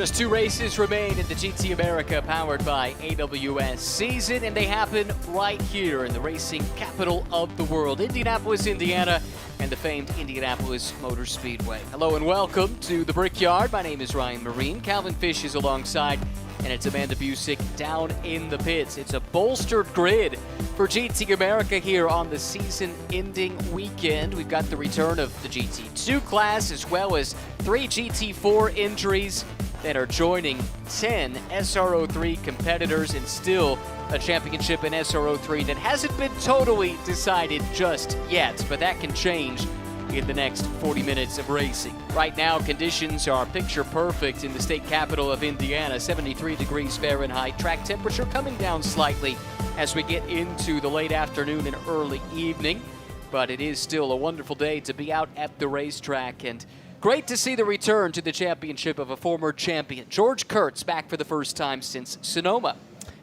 Just 2 races remain in the GT America powered by AWS season, and they happen right here in the racing capital of the world, Indianapolis, Indiana, and the famed Indianapolis Motor Speedway. Hello and welcome to the Brickyard. My name is Ryan Marine. Calvin Fish is alongside, and it's Amanda Busick down in the pits. It's a bolstered grid for GT America here on the season-ending weekend. We've got the return of the GT2 class, as well as 3 GT4 entries that are joining 10 SRO3 competitors, and still a championship in SRO3 that hasn't been totally decided just yet, but that can change in the next 40 minutes of racing. Right now, conditions are picture perfect in the state capital of Indiana, 73 degrees Fahrenheit. Track temperature coming down slightly as we get into the late afternoon and early evening, but it is still a wonderful day to be out at the racetrack, and great to see the return to the championship of a former champion. George Kurtz back for the first time since Sonoma.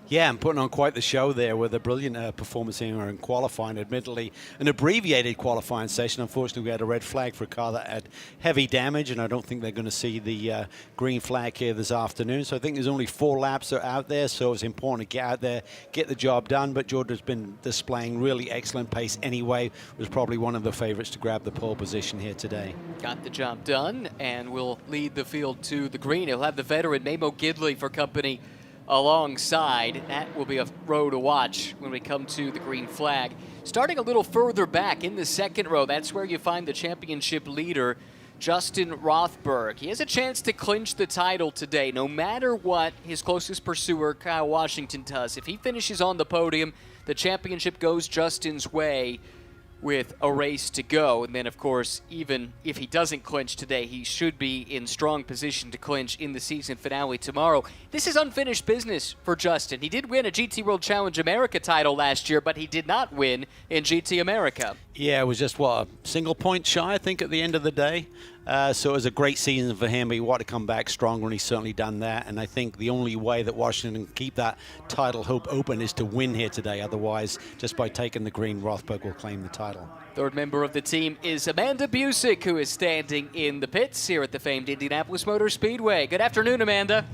Yeah, and putting on quite the show there with a brilliant performance here in qualifying. Admittedly, an abbreviated qualifying session. Unfortunately, we had a red flag for a car that had heavy damage, and I don't think they're going to see the green flag here this afternoon. So I think there's only 4 laps out there, so it's important to get out there, get the job done. But George has been displaying really excellent pace anyway. Was probably one of the favorites to grab the pole position here today. Got the job done, and will lead the field to the green. He'll have the veteran Mamo Gidley for company alongside. That will be a row to watch when we come to the green flag. Starting a little further back in the second row, that's where you find the championship leader, Justin Rothberg. He has a chance to clinch the title today, no matter what his closest pursuer, Kyle Washington, does. If he finishes on the podium, the championship goes Justin's way with a race to go. And then, of course, even if he doesn't clinch today, he should be in strong position to clinch in the season finale tomorrow. This is unfinished business for Justin. He did win a GT World Challenge America title last year, but he did not win in GT America. Yeah, it was just, a single point shy, I think, at the end of the day. So it was a great season for him. He wanted to come back stronger, and he's certainly done that. And I think the only way that Washington can keep that title hope open is to win here today. Otherwise, just by taking the green, Rothberg will claim the title. Third member of the team is Amanda Busick, who is standing in the pits here at the famed Indianapolis Motor Speedway. Good afternoon, Amanda.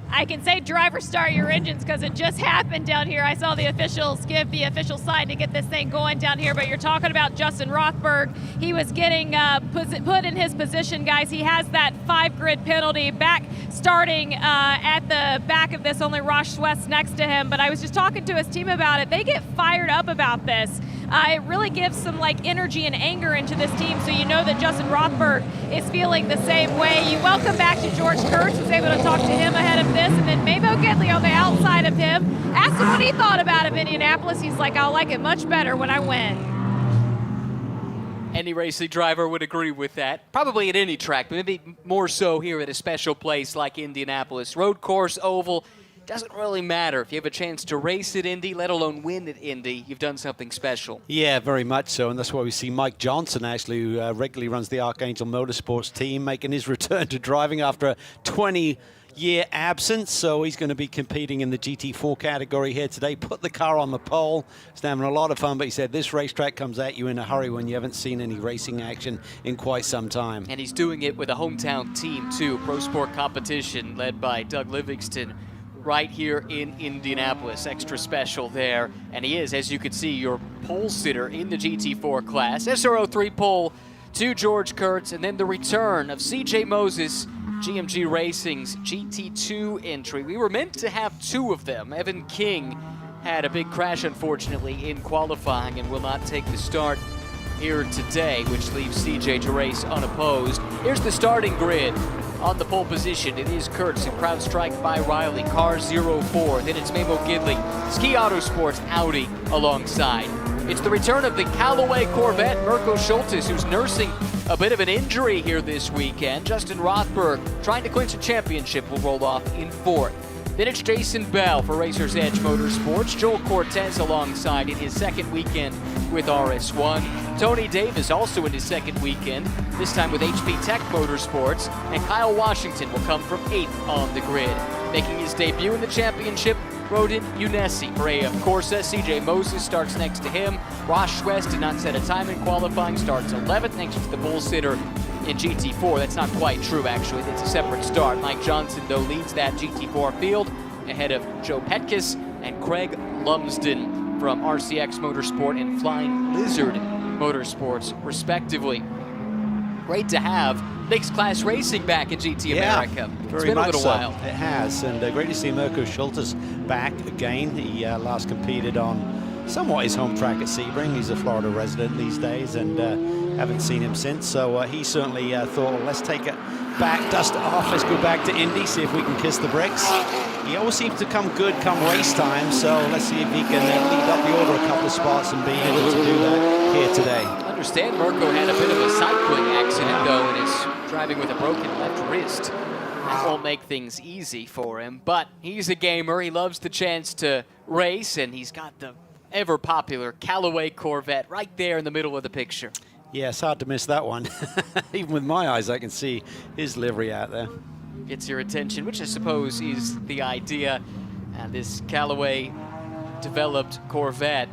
I can say driver start your engines because it just happened down here. I saw the officials give the official sign to get this thing going down here, but you're talking about Justin Rothberg. He was getting put in his position, guys. He has that 5-grid penalty back starting at the back of this, only Rosh West next to him, but I was just talking to his team about it. They get fired up about this. It really gives some energy and anger into this team, so you know that Justin Rothberg is feeling the same way. You welcome back to George Kurtz, was able to talk to him ahead of this, and then Mamo Gidley on the outside of him. Asked him what he thought about of Indianapolis. He's like, I'll like it much better when I win. Any racing driver would agree with that. Probably at any track, but maybe more so here at a special place like Indianapolis. Road course, oval, doesn't really matter. If you have a chance to race at Indy, let alone win at Indy, you've done something special. Yeah, very much so, and that's why we see Mike Johnson, actually, who regularly runs the Archangel Motorsports team, making his return to driving after a 20-year absence. So he's going to be competing in the GT4 category here today. Put the car on the pole. He's having a lot of fun, but he said this racetrack comes at you in a hurry when you haven't seen any racing action in quite some time. And he's doing it with a hometown team, too. Pro Sport Competition led by Doug Livingston, right here in Indianapolis. Extra special there. And he is, as you can see, your pole sitter in the GT4 class. SRO3 pole to George Kurtz, and then the return of CJ Moses, GMG Racing's GT2 entry. We were meant to have 2 of them. Evan King had a big crash, unfortunately, in qualifying and will not take the start here today, which leaves CJ to race unopposed. Here's the starting grid. On the pole position, it is Kurtz and CrowdStrike by Riley, car 04. Then it's Mamo Gidley, Ski Autosports Audi alongside. It's the return of the Callaway Corvette, Mirko Schultes, who's nursing a bit of an injury here this weekend. Justin Rothberg, trying to clinch a championship, will roll off in 4th. Then it's Jason Bell for Racers Edge Motorsports. Joel Cortez alongside in his second weekend with RS1. Tony Davis also in his second weekend, this time with HP Tech Motorsports. And Kyle Washington will come from 8th on the grid. Making his debut in the championship, Rodin Unesi for AF Corsa. CJ Moses starts next to him. Rosh West did not set a time in qualifying, starts 11th next to the bull sitter in GT4. That's not quite true, actually. It's a separate start. Mike Johnson, though, leads that GT4 field ahead of Joe Petkus and Craig Lumsden from RCX Motorsport and Flying Lizard Motorsports, respectively. Great to have mixed class racing back in GT America. It's been a little while. It has, and great to see Mirko Schultes back again. He last competed on somewhat his home track at Sebring. He's a Florida resident these days, and haven't seen him since. So he certainly thought, well, let's take it back, dust it off, let's go back to Indy, see if we can kiss the bricks. He always seems to come good come race time, so let's see if he can lead up the order a couple of spots and be able to do that here today. I understand Mirko had a bit of a cycling accident, though, and is driving with a broken left wrist. That won't make things easy for him, but he's a gamer. He loves the chance to race, and he's got the ever-popular Callaway Corvette right there in the middle of the picture. Yeah, it's hard to miss that one. Even with my eyes, I can see his livery out there. Gets your attention, which I suppose is the idea. And this Callaway developed Corvette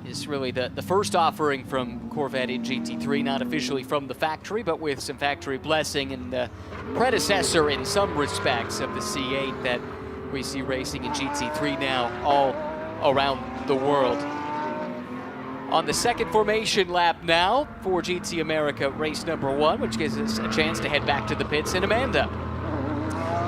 is really the first offering from Corvette in GT3, not officially from the factory, but with some factory blessing, and the predecessor in some respects of the C8 that we see racing in GT3 now all around the world. On the second formation lap now for GT America race number 1, which gives us a chance to head back to the pits. And Amanda.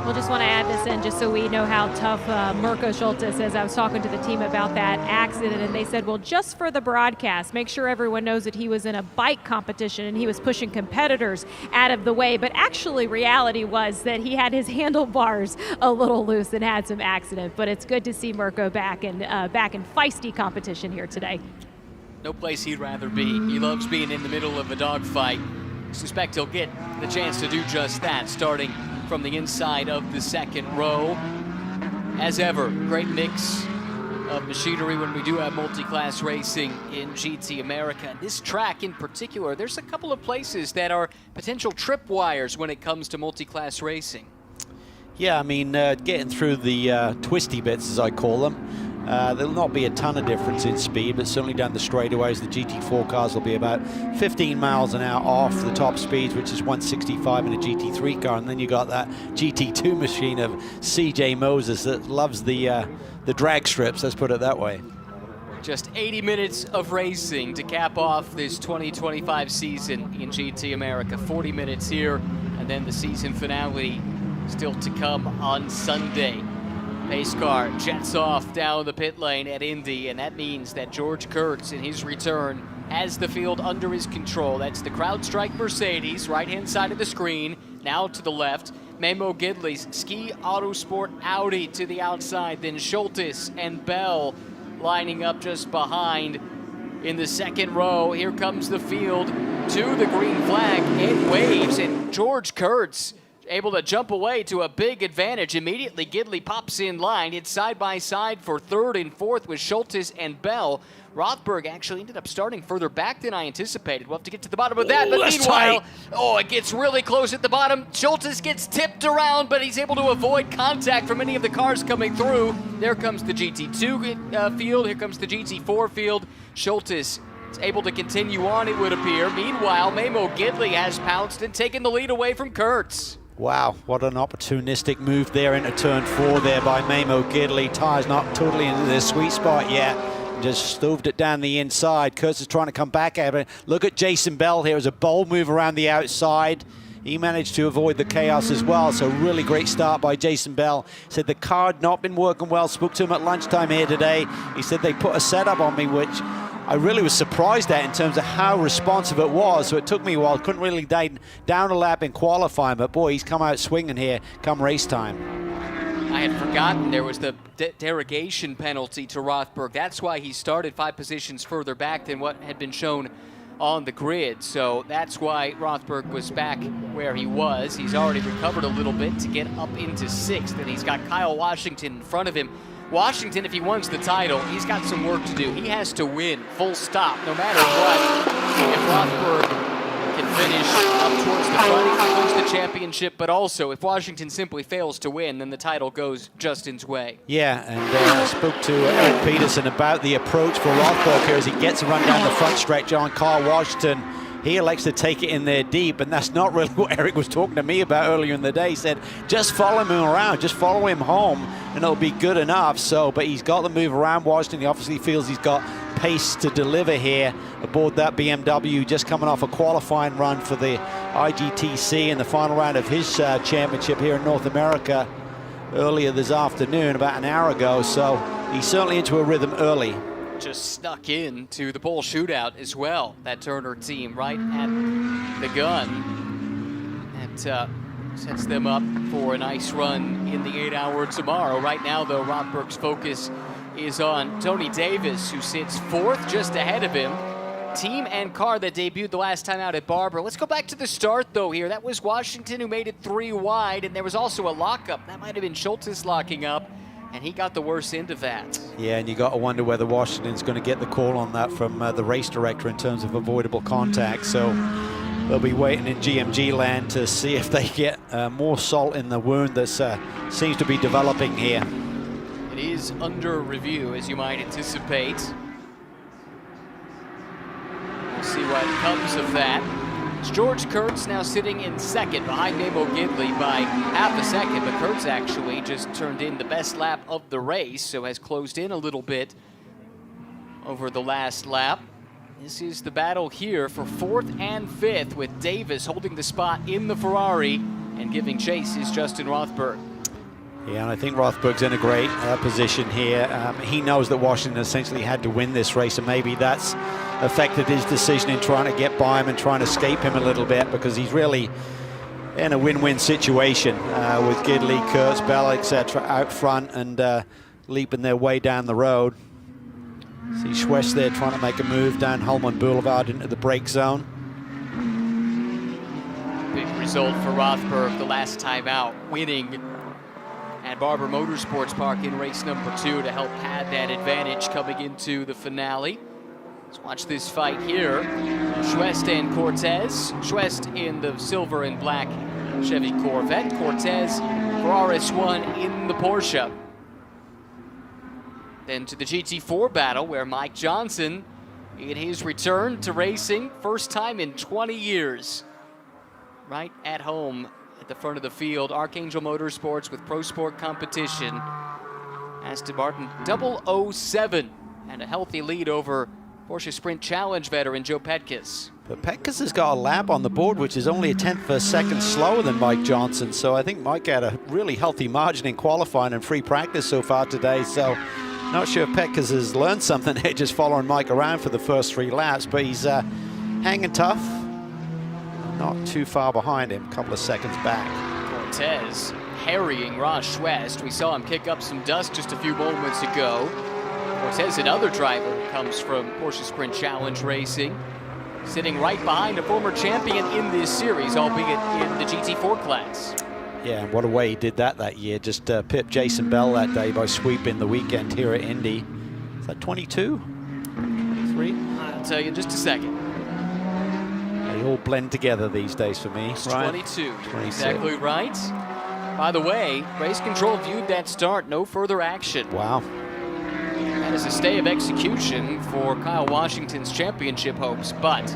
We'll just want to add this in just so we know how tough Mirko Schultes is. I was talking to the team about that accident, and they said, well, just for the broadcast, make sure everyone knows that he was in a bike competition and he was pushing competitors out of the way. But actually, reality was that he had his handlebars a little loose and had some accident. But it's good to see Mirko back in feisty competition here today. No place he'd rather be. He loves being in the middle of a dogfight. Suspect he'll get the chance to do just that, starting from the inside of the second row. As ever, great mix of machinery when we do have multi-class racing in GT America. This track in particular, there's a couple of places that are potential tripwires when it comes to multi-class racing. Yeah, I mean, getting through the twisty bits, as I call them, there'll not be a ton of difference in speed, but certainly down the straightaways, the GT4 cars will be about 15 miles an hour off the top speeds, which is 165 in a GT3 car. And then you got that GT2 machine of CJ Moses that loves the drag strips, let's put it that way. Just 80 minutes of racing to cap off this 2025 season in GT America. 40 minutes here, and then the season finale still to come on Sunday. Pace car jets off down the pit lane at Indy, and that means that George Kurtz, in his return, has the field under his control. That's the CrowdStrike Mercedes, right-hand side of the screen. Now to the left, Memo Gidley's Ski Autosport Audi to the outside. Then Schultes and Bell lining up just behind in the second row. Here comes the field to the green flag. It waves, and George Kurtz able to jump away to a big advantage. Immediately, Gidley pops in line. It's side by side for third and fourth with Schultes and Bell. Rothberg actually ended up starting further back than I anticipated. We'll have to get to the bottom of that. But meanwhile, it gets really close at the bottom. Schultes gets tipped around, but he's able to avoid contact from any of the cars coming through. There comes the GT2 field. Here comes the GT4 field. Schultes is able to continue on, it would appear. Meanwhile, Memo Gidley has pounced and taken the lead away from Kurtz. Wow, what an opportunistic move there into turn 4 there by Memo Gidley. Tires not totally into their sweet spot yet. Just stoved it down the inside. Kurtz is trying to come back at it. Look at Jason Bell here as a bold move around the outside. He managed to avoid the chaos as well, so really great start by Jason Bell. Said the car had not been working well. Spoke to him at lunchtime here today. He said they put a setup on me, which I really was surprised at in terms of how responsive it was. So it took me a while. Couldn't really down a lap in qualifying, but boy, he's come out swinging here come race time. I had forgotten there was the derogation penalty to Rothberg. That's why he started 5 positions further back than what had been shown on the grid. So that's why Rothberg was back where he was. He's already recovered a little bit to get up into 6th, and he's got Kyle Washington in front of him. Washington, if he wins the title, he's got some work to do. He has to win, full stop, no matter what. If Rothberg can finish up towards the front, he can lose the championship, but also if Washington simply fails to win, then the title goes Justin's way. Yeah, and I spoke to Eric Peterson about the approach for Rothberg here as he gets a run down the front stretch on Kyle Washington. he elects to take it in there deep, and that's not really what Eric was talking to me about earlier in the day. He said, just follow him around, just follow him home, and it'll be good enough. So, but he's got the move around Washington. He obviously feels he's got pace to deliver here aboard that BMW, just coming off a qualifying run for the IGTC in the final round of his championship here in North America earlier this afternoon, about an hour ago. So he's certainly into a rhythm early. Just snuck in to the pole shootout as well, that Turner team, right at the gun. And sets them up for a nice run in the 8 hour tomorrow. Right now, though, Rothberg's focus is on Tony Davis, who sits 4th just ahead of him. Team and car that debuted the last time out at Barber. Let's go back to the start, though, here. That was Washington, who made it 3 wide, and there was also a lockup. That might have been Schultes locking up, and he got the worst end of that. Yeah, and you got to wonder whether Washington's going to get the call on that from the race director in terms of avoidable contact. So they'll be waiting in GMG land to see if they get more salt in the wound that seems to be developing here. It is under review, as you might anticipate. We'll see what comes of that. It's George Kurtz now sitting in 2nd behind Namo Gidley by half a second, but Kurtz actually just turned in the best lap of the race, so has closed in a little bit over the last lap. This is the battle here for 4th and 5th, with Davis holding the spot in the Ferrari, and giving chase is Justin Rothberg. Yeah, and I think Rothberg's in a great position here. He knows that Washington essentially had to win this race, and maybe that's affected his decision in trying to get by him and trying to escape him a little bit, because he's really in a win-win situation with Gidley, Kurtz, Bell, etc. out front and leaping their way down the road. See Schwest there trying to make a move down Holman Boulevard into the brake zone. Big result for Rothberg the last time out, winning at Barber Motorsports Park in race number 2 to help pad that advantage coming into the finale. Let's watch this fight here. Schwest and Cortez. Schwest in the silver and black Chevy Corvette. Cortez for RS1 in the Porsche. Then to the GT4 battle, where Mike Johnson, in his return to racing, first time in 20 years, right at home at the front of the field. Archangel Motorsports with Pro Sport Competition. Aston Martin 007 and a healthy lead over Porsche Sprint Challenge veteran Joe Petkus. But Petkus has got a lap on the board, which is only a 10th of a second slower than Mike Johnson. So I think Mike had a really healthy margin in qualifying and free practice so far today. So not sure if Petkus has learned something here just following Mike around for the first 3 laps, but he's hanging tough. Not too far behind him, a couple of seconds back. Cortez harrying Ross Schwest. We saw him kick up some dust just a few moments ago. Cortez, another driver who comes from Porsche Sprint Challenge Racing, sitting right behind a former champion in this series, albeit in the GT4 class. Yeah, and what a way he did that year. Just pipped Jason Bell that day by sweeping the weekend here at Indy. Is that 22? 23? I'll tell you in just a second. They all blend together these days for me. It's 22. Exactly right. By the way, race control viewed that start. No further action. Wow. That is a stay of execution for Kyle Washington's championship hopes, but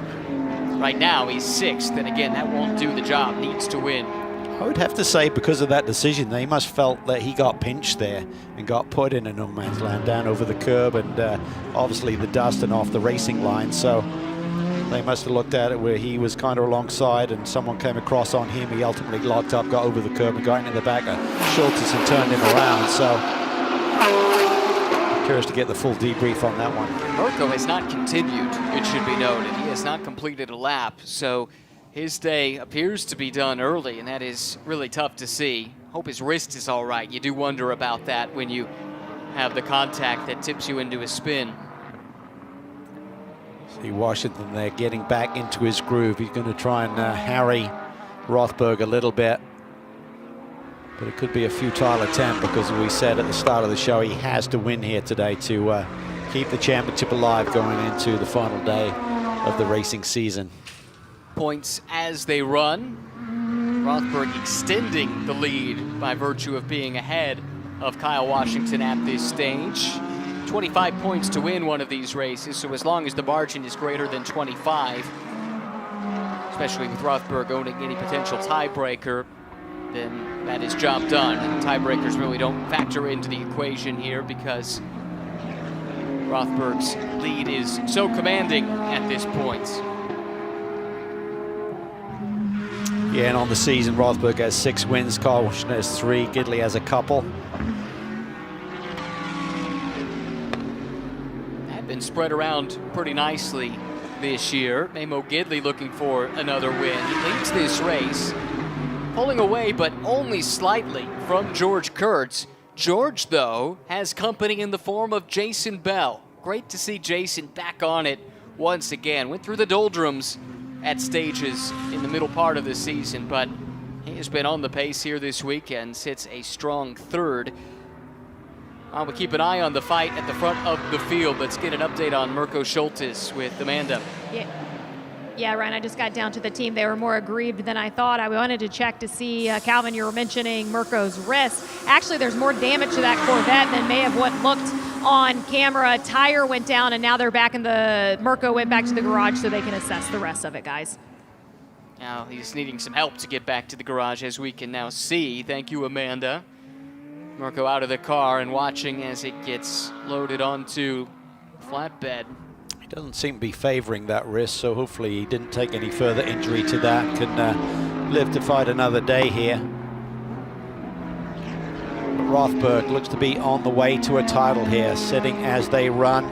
right now he's 6th, and again, that won't do the job. Needs to win. I would have to say, because of that decision, they must have felt that he got pinched there and got put in a no man's land down over the curb and obviously the dust and off the racing line. So they must have looked at it where he was kind of alongside and someone came across on him. He ultimately locked up, got over the curb and got into the back of Schultes and turned him around. So curious to get the full debrief on that one. Mirko has not continued, it should be noted. He has not completed a lap, so his day appears to be done early, and that is really tough to see. Hope his wrist is all right. You do wonder about that when you have the contact that tips you into a spin. See Washington there getting back into his groove. He's going to try and harry Rothberg a little bit. But it could be a futile attempt because, as we said at the start of the show, he has to win here today to keep the championship alive going into the final day of the racing season. Points as they run. Rothberg extending the lead by virtue of being ahead of Kyle Washington at this stage. 25 points to win one of these races, so as long as the margin is greater than 25, especially with Rothberg owning any potential tiebreaker, then that is job done. And tiebreakers really don't factor into the equation here because Rothberg's lead is so commanding at this point. Yeah, and on the season, Rothberg has 6 wins, Kyle Washington has 3, Gidley has a couple. Have been spread around pretty nicely this year. Mamo Gidley looking for another win. He leads this race, pulling away, but only slightly from George Kurtz. George, though, has company in the form of Jason Bell. Great to see Jason back on it once again. Went through the doldrums at stages in the middle part of the season, but he has been on the pace here this weekend, sits a strong 3rd. We'll keep an eye on the fight at the front of the field. Let's get an update on Mirko Schultes with Amanda. Yeah, Ryan, I just got down to the team. They were more aggrieved than I thought. I wanted to check to see, Calvin, you were mentioning Mirko's wrist. Actually, there's more damage to that Corvette than may have what looked on camera. Tire went down, and now they're back in the, Mirko went back to the garage so they can assess the rest of it, guys. Now he's needing some help to get back to the garage, as we can now see. Thank you, Amanda. Mirko out of the car and watching as it gets loaded onto flatbed. He doesn't seem to be favoring that wrist, so hopefully he didn't take any further injury to that. Can live to fight another day here. But Rothberg looks to be on the way to a title here, sitting as they run.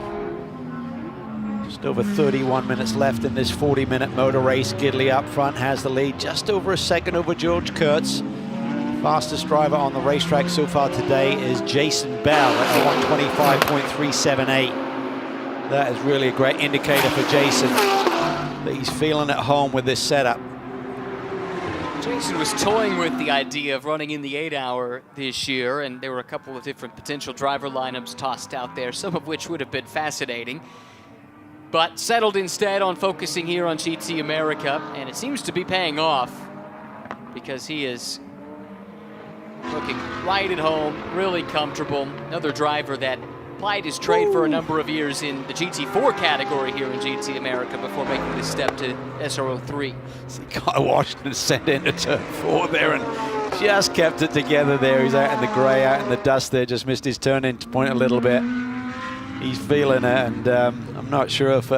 Just over 31 minutes left in this 40-minute motor race. Gidley up front has the lead, just over a second over George Kurtz. Fastest driver on the racetrack so far today is Jason Bell at a 125.378. That is really a great indicator for Jason that he's feeling at home with this setup. Jason was toying with the idea of running in the 8-hour this year, and there were a couple of different potential driver lineups tossed out there, some of which would have been fascinating, but settled instead on focusing here on GT America, and it seems to be paying off because he is looking right at home, really comfortable. Another driver that applied his trade for a number of years in the GT4 category here in GT America before making this step to SRO 3. Kyle Washington sent into turn 4 there and just kept it together there. He's out in the grey, out in the dust there, just missed his turn in point a little bit. He's feeling it, and I'm not sure if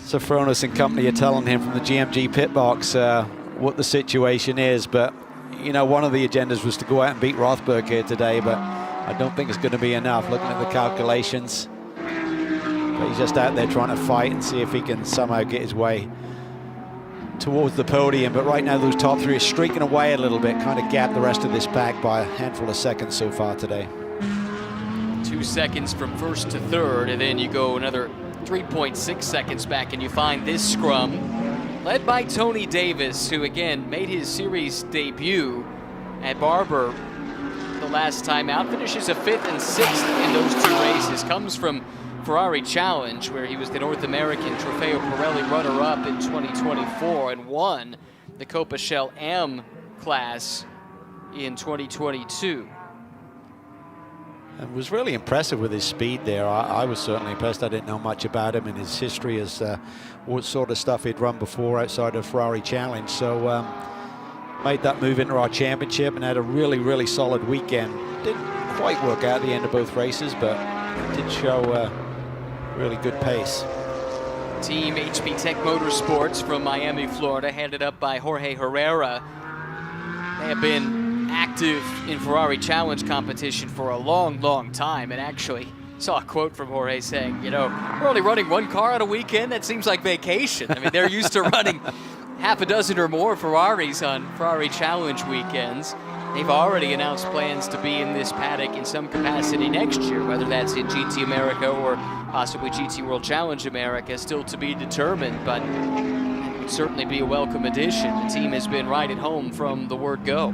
Sofronis and company are telling him from the GMG pit box what the situation is, but you know, one of the agendas was to go out and beat Rothberg here today, but I don't think it's going to be enough looking at the calculations. But he's just out there trying to fight and see if he can somehow get his way towards the podium. But right now those top 3 are streaking away a little bit, kind of gap the rest of this pack by a handful of seconds so far today. 2 seconds from 1st to 3rd, and then you go another 3.6 seconds back and you find this scrum led by Tony Davis, who again made his series debut at Barber the last time out, finishes a 5th and 6th in those 2 races, comes from Ferrari Challenge, where he was the North American Trofeo Pirelli runner-up in 2024 and won the Copa Shell M class in 2022. And was really impressive with his speed there. I was certainly impressed. I didn't know much about him and his history as what sort of stuff he'd run before outside of Ferrari Challenge. So made that move into our championship and had a really, really solid weekend. Didn't quite work out at the end of both races, but did show really good pace. Team HP Tech Motorsports from Miami, Florida, headed up by Jorge Herrera. They have been active in Ferrari Challenge competition for a long, long time, and actually saw a quote from Jorge saying, you know, we're only running 1 car on a weekend. That seems like vacation. I mean, they're used to running half a dozen or more Ferraris on Ferrari Challenge weekends. They've already announced plans to be in this paddock in some capacity next year, whether that's in GT America or possibly GT World Challenge America, still to be determined, but it would certainly be a welcome addition. The team has been right at home from the word go.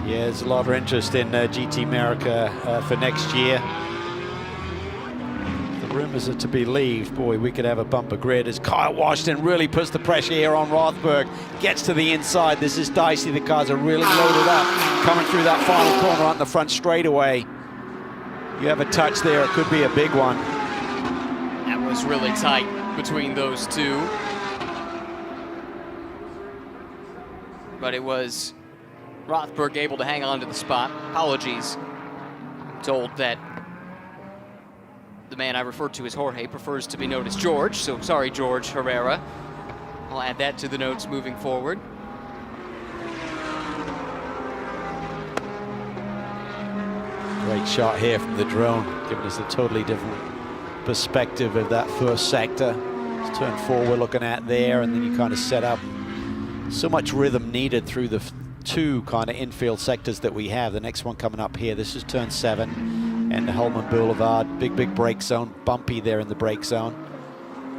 Yeah, there's a lot of interest in GT America for next year. The rumors are to believe, boy, we could have a bumper grid as Kyle Washington really puts the pressure here on Rothberg. Gets to the inside. This is dicey. The cars are really loaded up. Coming through that final corner on the front straightaway. You have a touch there. It could be a big one. That was really tight between those two. but it was Rothberg able to hang on to the spot. Apologies. I'm told that the man I referred to as Jorge prefers to be known as George, so sorry, George Herrera. I'll add that to the notes moving forward. Great shot here from the drone, giving us a totally different perspective of that first sector. It's turn 4 we're looking at there, and then you kind of set up so much rhythm needed through the two kind of infield sectors that we have. The next one coming up here, this is turn 7 and the Holman Boulevard. Big brake zone, bumpy there in the brake zone.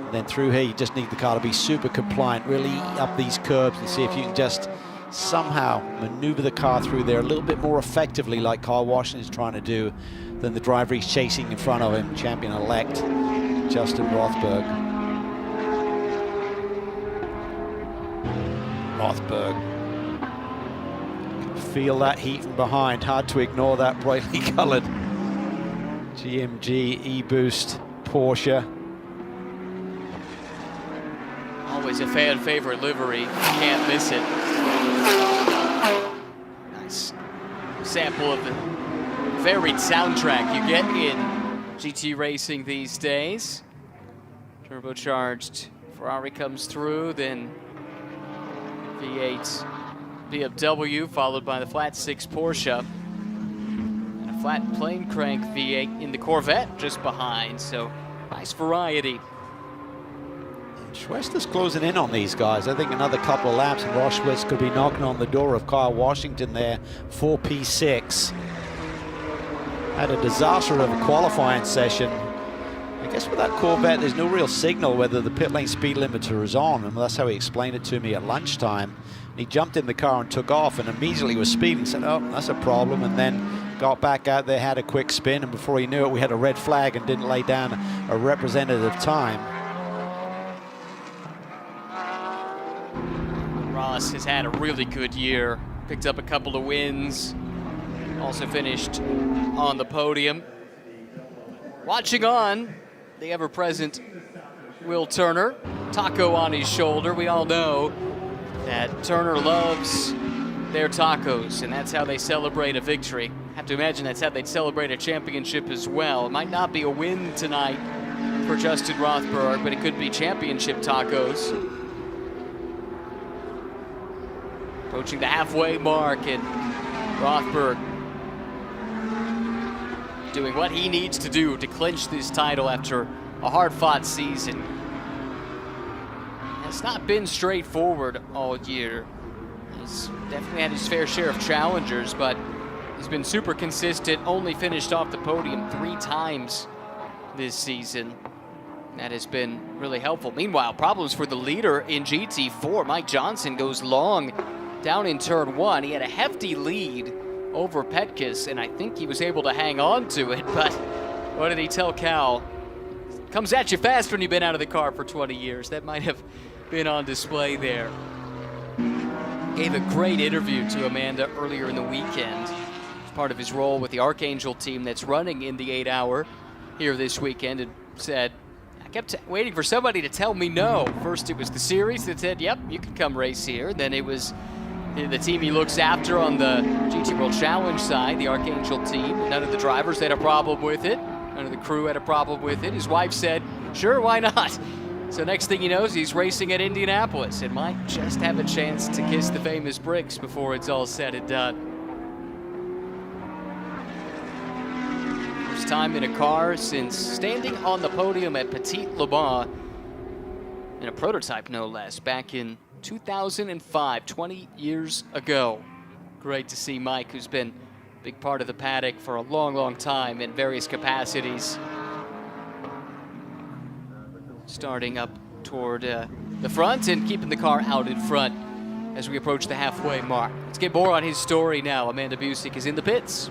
And then through here, you just need the car to be super compliant, really up these curbs and see if you can just somehow maneuver the car through there a little bit more effectively, like Kyle Washington is trying to do, than the driver he's chasing in front of him, champion-elect Justin Rothberg. Feel that heat from behind. Hard to ignore that brightly colored GMG E-Boost Porsche. Always a fan favorite livery. Can't miss it. Nice sample of the varied soundtrack you get in GT racing these days. Turbocharged Ferrari comes through, then V8 BMW, followed by the flat 6 Porsche. And a flat plane crank V8 in the Corvette just behind, so nice variety. Schwester's closing in on these guys. I think another couple of laps and Ross Schwester could be knocking on the door of Kyle Washington there, 4 P6. Had a disaster of a qualifying session. I guess with that Corvette, there's no real signal whether the pit lane speed limiter is on, and that's how he explained it to me at lunchtime. He jumped in the car and took off and immediately was speeding, said, oh, that's a problem, and then got back out there, had a quick spin, and before he knew it, we had a red flag and didn't lay down a representative time. Ross has had a really good year, picked up a couple of wins, also finished on the podium. Watching on, the ever-present Will Turner, taco on his shoulder. We all know that Turner loves their tacos, and that's how they celebrate a victory. I have to imagine that's how they'd celebrate a championship as well. It might not be a win tonight for Justin Rothberg, but it could be championship tacos. Approaching the halfway mark, and Rothberg doing what he needs to do to clinch this title after a hard-fought season. It's not been straightforward all year. He's definitely had his fair share of challengers, but he's been super consistent, only finished off the podium 3 times this season. That has been really helpful. Meanwhile, problems for the leader in GT4. Mike Johnson goes long down in turn 1. He had a hefty lead over Petkus, and I think he was able to hang on to it, but what did he tell Cal? Comes at you fast when you've been out of the car for 20 years. That might have been on display there. Gave a great interview to Amanda earlier in the weekend as part of his role with the Archangel team that's running in the 8-hour here this weekend, and said, I kept waiting for somebody to tell me no. First it was the series that said, yep, you can come race here. Then it was the team he looks after on the GT World Challenge side, the Archangel team. None of the drivers had a problem with it. None of the crew had a problem with it. His wife said, sure, why not? So next thing he knows, he's racing at Indianapolis and might just have a chance to kiss the famous bricks before it's all said and done. First time in a car since standing on the podium at Petit Le Mans, in a prototype no less, back in 2005, 20 years ago. Great to see Mike, who's been a big part of the paddock for a long, long time in various capacities. Starting up toward the front and keeping the car out in front as we approach the halfway mark. Let's get more on his story now. Amanda Busick is in the pits.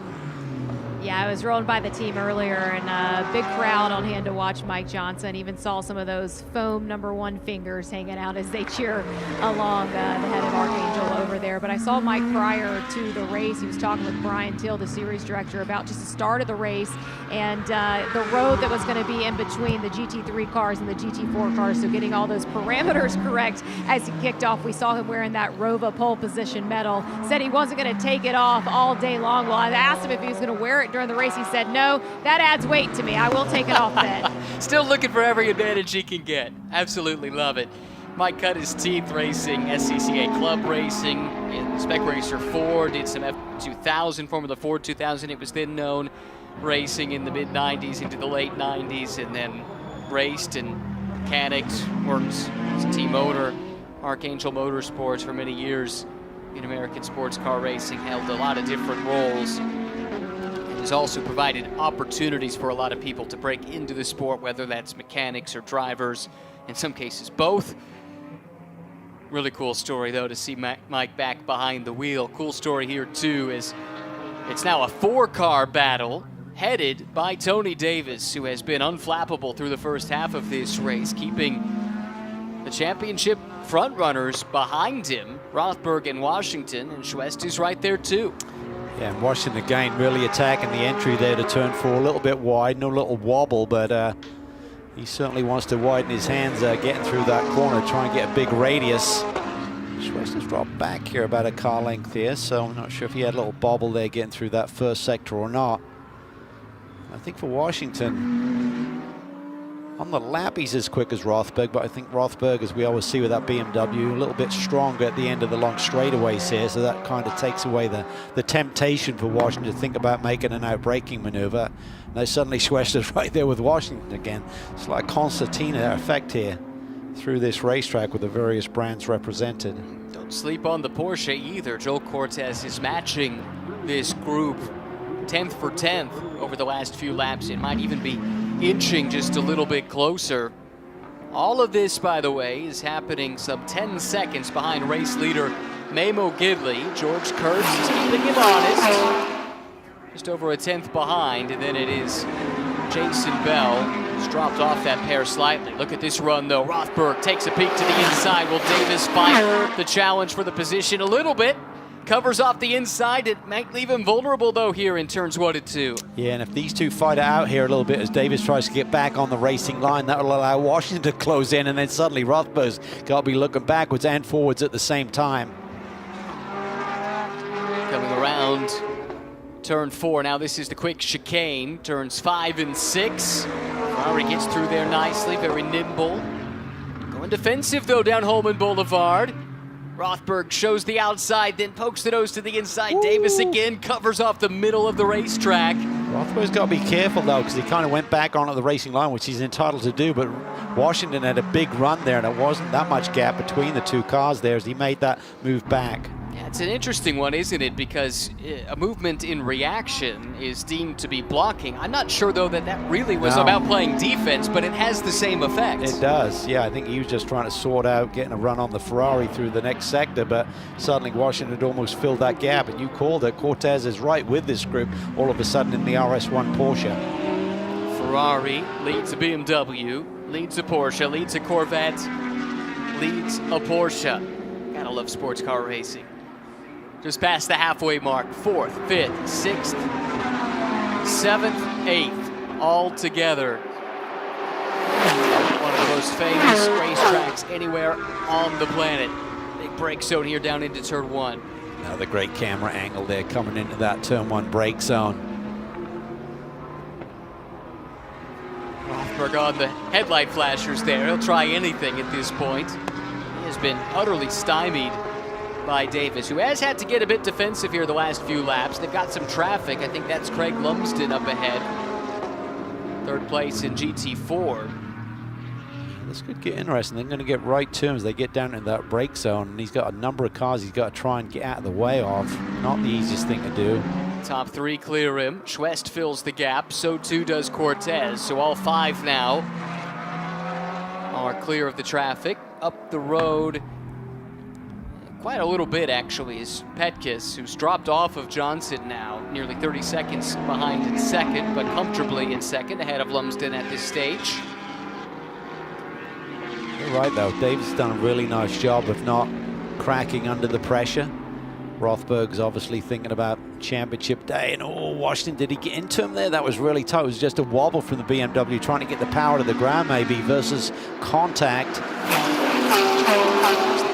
Yeah, I was rolling by the team earlier, and a big crowd on hand to watch Mike Johnson. Even saw some of those foam #1 fingers hanging out as they cheer along the head of Archangel over there. But I saw Mike prior to the race. He was talking with Brian Till, the series director, about just the start of the race and the road that was going to be in between the GT3 cars and the GT4 cars. So getting all those parameters correct as he kicked off. We saw him wearing that Rova pole position medal. Said he wasn't going to take it off all day long. Well, I asked him if he was going to wear it during the race. He said, no, that adds weight to me. I will take it off then. Still looking for every advantage he can get. Absolutely love it. Mike cut his teeth racing SCCA Club racing in Spec Racer 4, did some F2000, Formula Ford 2000, it was then known, racing in the mid-90s into the late 90s, and then raced and mechanics, worked as a team owner, Archangel Motorsports for many years in American sports car racing, held a lot of different roles. Has also provided opportunities for a lot of people to break into the sport, whether that's mechanics or drivers, in some cases both. Really cool story, though, to see Mike back behind the wheel. Cool story here, too, is it's now a 4-car battle headed by Tony Davis, who has been unflappable through the first half of this race, keeping the championship frontrunners behind him, Rothberg and Washington, and Schwest is right there, too. Yeah, and Washington again really attacking the entry there to turn 4, a little bit wide, no little wobble, but he certainly wants to widen his hands getting through that corner, try and get a big radius. Schwest has dropped back here about a car length here, so I'm not sure if he had a little bobble there getting through that first sector or not. I think for Washington, on the lap he's as quick as Rothberg, but I think Rothberg, as we always see with that BMW, a little bit stronger at the end of the long straightaways here, so that kind of takes away the temptation for Washington to think about making an out-braking maneuver. Now suddenly Schwest is right there with Washington again. It's like a concertina effect here through this racetrack with the various brands represented. Don't sleep on the Porsche either. Joel Cortez is matching this group 10th for 10th over the last few laps. It might even be inching just a little bit closer. All of this, by the way, is happening some 10 seconds behind race leader Mamo Gidley. George Kurtz is keeping him honest. Just over a 10th behind, and then it is Jason Bell, who's dropped off that pair slightly. Look at this run, though. Rothberg takes a peek to the inside. Will Davis fight the challenge for the position a little bit? Covers off the inside. It might leave him vulnerable, though, here in turns 1 and 2. Yeah, and if these two fight it out here a little bit as Davis tries to get back on the racing line, that will allow Washington to close in, and then suddenly Rothberg's got to be looking backwards and forwards at the same time. Coming around turn 4. Now this is the quick chicane. Turns 5 and 6. Ferrari gets through there nicely, very nimble. Going defensive, though, down Holman Boulevard. Rothberg shows the outside, then pokes the nose to the inside. Ooh. Davis again covers off the middle of the racetrack. Rothberg's got to be careful, though, because he kind of went back onto the racing line, which he's entitled to do, but Washington had a big run there, and it wasn't that much gap between the two cars there as he made that move back. Yeah, it's an interesting one, isn't it? Because a movement in reaction is deemed to be blocking. I'm not sure, though, that that really was about playing defense, but it has the same effect. It does, yeah. I think he was just trying to sort out getting a run on the Ferrari through the next sector, but suddenly Washington had almost filled that gap, and you called it. Cortez is right with this group all of a sudden in the RS1 Porsche. Ferrari leads a BMW, leads a Porsche, leads a Corvette, leads a Porsche. Gotta love sports car racing. Just past the halfway mark. 4th, 5th, 6th, 7th, 8th, all together. One of the most famous racetracks anywhere on the planet. Big brake zone here down into turn 1. Another great camera angle there coming into that turn 1 brake zone. Rothberg on the headlight flashers there. He'll try anything at this point. He has been utterly stymied by Davis, who has had to get a bit defensive here the last few laps. They've got some traffic. I think that's Craig Lumsden up ahead. 3rd place in GT4. This could get interesting. They're going to get right to him as they get down into that brake zone, and he's got a number of cars he's got to try and get out of the way of. Not the easiest thing to do. Top 3 clear him. Schwest fills the gap. So too does Cortez. So all 5 now are clear of the traffic. Up the road quite a little bit, actually, is Petkis, who's dropped off of Johnson now, nearly 30 seconds behind in second, but comfortably in second, ahead of Lumsden at this stage. You're right, though. Davis has done a really nice job of not cracking under the pressure. Rothberg's obviously thinking about championship day, and oh, Washington, did he get into him there? That was really tough. It was just a wobble from the BMW, trying to get the power to the ground maybe versus contact.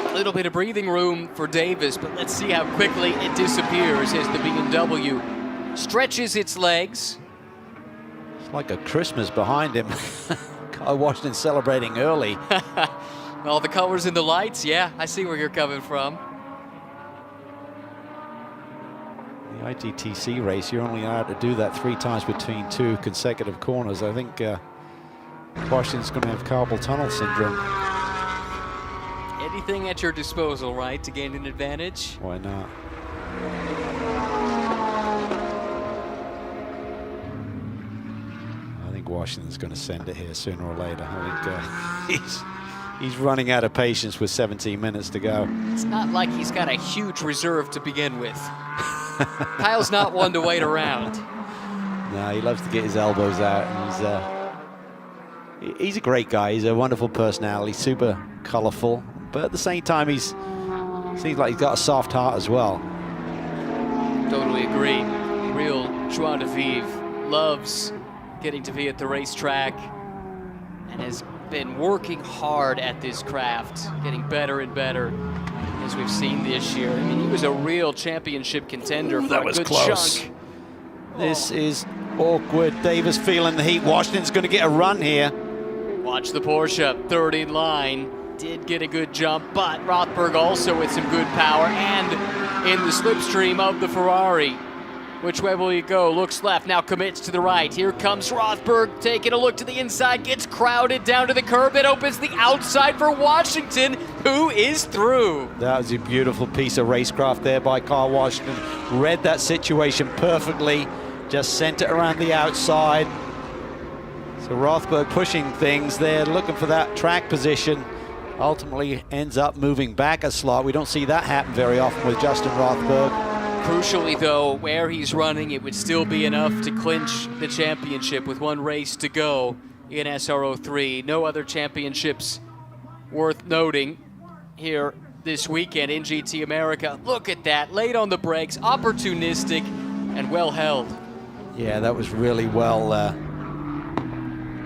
A little bit of breathing room for Davis, but let's see how quickly it disappears as the BMW stretches its legs. It's like a Christmas behind him. Kyle Washington celebrating early. All the colors and the lights, yeah, I see where you're coming from. The ITTC race, you're only allowed to do that 3 times between 2 consecutive corners. I think Washington's going to have carpal tunnel syndrome. Anything at your disposal, right, to gain an advantage? Why not? I think Washington's going to send it here sooner or later. I think he's running out of patience with 17 minutes to go. It's not like he's got a huge reserve to begin with. Kyle's not one to wait around. No, he loves to get his elbows out, and he's a great guy. He's a wonderful personality, super colorful, but at the same time, he seems like he's got a soft heart as well. Totally agree. Real joie de vivre. Loves getting to be at the racetrack and has been working hard at this craft, getting better and better as we've seen this year. I mean, he was a real championship contender for a good chunk. This is awkward. Davis feeling the heat. Washington's going to get a run here. Watch the Porsche, third in line. Did get a good jump, but Rothberg also with some good power and in the slipstream of the Ferrari. Which way will he go? Looks left, now commits to the right. Here comes Rothberg, taking a look to the inside, gets crowded down to the curb. It opens the outside for Washington, who is through. That was a beautiful piece of racecraft there by Kyle Washington. Read that situation perfectly, just sent it around the outside. So Rothberg pushing things there, looking for that track position. Ultimately ends up moving back a slot. We don't see that happen very often with Justin Rothberg. Crucially, though, where he's running, it would still be enough to clinch the championship with one race to go in SRO 3. No other championships worth noting here this weekend in GT America. Look at that, late on the brakes, opportunistic, and well held. Yeah, that was really well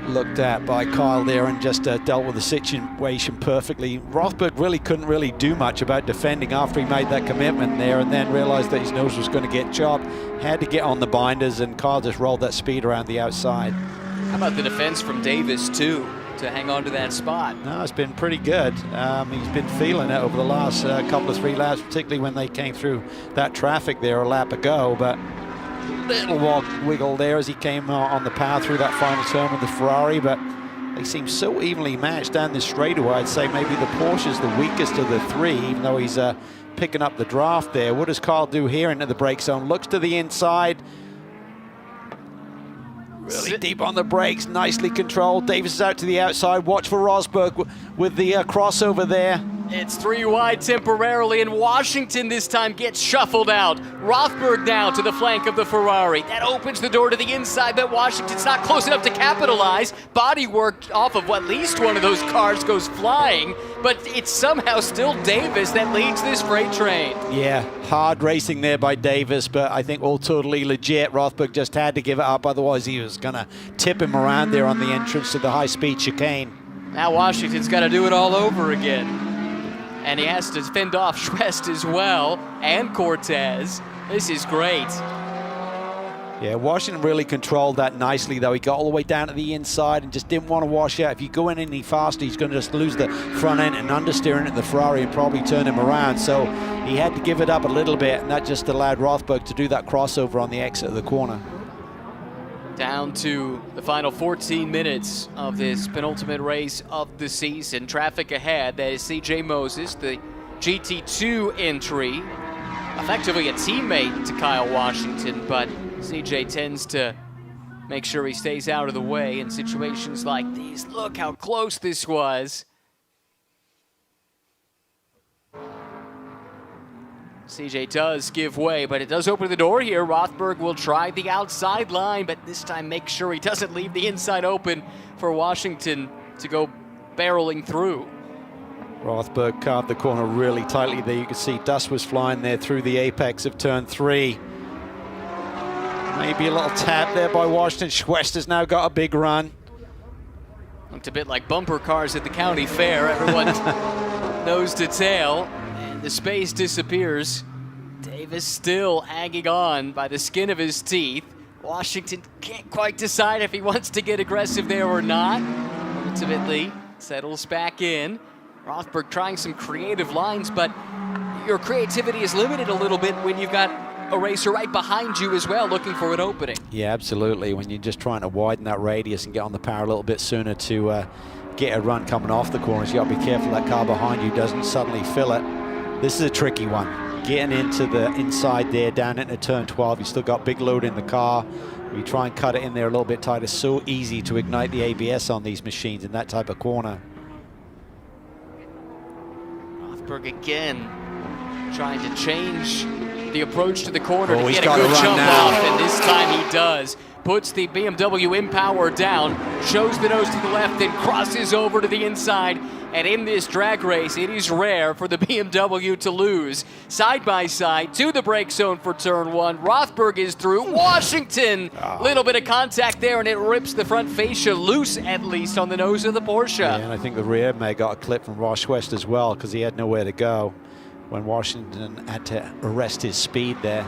looked at by Kyle there, and just dealt with the situation perfectly. Rothberg really couldn't do much about defending after he made that commitment there, and then realized that his nose was going to get chopped. Had to get on the binders, and Kyle just rolled that speed around the outside. How about the defense from Davis, too, to hang on to that spot? No, it's been pretty good. He's been feeling it over the last couple of 3 laps, particularly when they came through that traffic there a lap ago, but little wiggle there as he came on the power through that final turn with the Ferrari, but they seem so evenly matched down this straightaway. I'd say maybe the Porsche's the weakest of the 3, even though he's picking up the draft there. What does Kyle do here into the brake zone? Looks to the inside. Really deep on the brakes, nicely controlled. Davis is out to the outside. Watch for Rosberg with the crossover there. It's 3 wide temporarily, and Washington this time gets shuffled out. Rothberg now to the flank of the Ferrari. That opens the door to the inside, but Washington's not close enough to capitalize. Body work off of at least one of those cars goes flying, but it's somehow still Davis that leads this freight train. Yeah, hard racing there by Davis, but I think all totally legit. Rothberg just had to give it up, otherwise he was going to tip him around there on the entrance to the high-speed chicane. Now Washington's got to do it all over again. And he has to fend off Schwest as well, and Cortez. This is great. Yeah, Washington really controlled that nicely, though. He got all the way down to the inside and just didn't want to wash out. If you go in any faster, he's going to just lose the front end and understeering at the Ferrari and probably turn him around. So he had to give it up a little bit, and that just allowed Rothberg to do that crossover on the exit of the corner. Down to the final 14 minutes of this penultimate race of the season. Traffic ahead, that is CJ Moses, the GT2 entry. Effectively a teammate to Kyle Washington, but CJ tends to make sure he stays out of the way in situations like these. Look how close this was. CJ does give way, but it does open the door here. Rothberg will try the outside line, but this time make sure he doesn't leave the inside open for Washington to go barreling through. Rothberg carved the corner really tightly there. You can see dust was flying there through the apex of turn 3. Maybe a little tap there by Washington. Schwester's now got a big run. Looked a bit like bumper cars at the county fair. Everyone nose to tail, and the space disappears. Davis still hanging on by the skin of his teeth. Washington can't quite decide if he wants to get aggressive there or not. Ultimately, settles back in. Rothberg trying some creative lines, but your creativity is limited a little bit when you've got a racer right behind you as well looking for an opening. Yeah, absolutely. When you're just trying to widen that radius and get on the power a little bit sooner to get a run coming off the corners, you got to be careful that car behind you doesn't suddenly fill it. This is a tricky one. Getting into the inside there, down into turn 12, you still got big load in the car. You try and cut it in there a little bit tighter. So easy to ignite the ABS on these machines in that type of corner. Rothberg again trying to change the approach to the corner to get a good jump off, and this time he does. Puts the BMW InPower down, shows the nose to the left, then crosses over to the inside. And in this drag race, it is rare for the BMW to lose. Side by side to the brake zone for turn 1. Rothberg is through. Washington, little bit of contact there, and it rips the front fascia loose, at least on the nose of the Porsche. Yeah, and I think the rear may got a clip from Ross West as well, because he had nowhere to go when Washington had to arrest his speed there.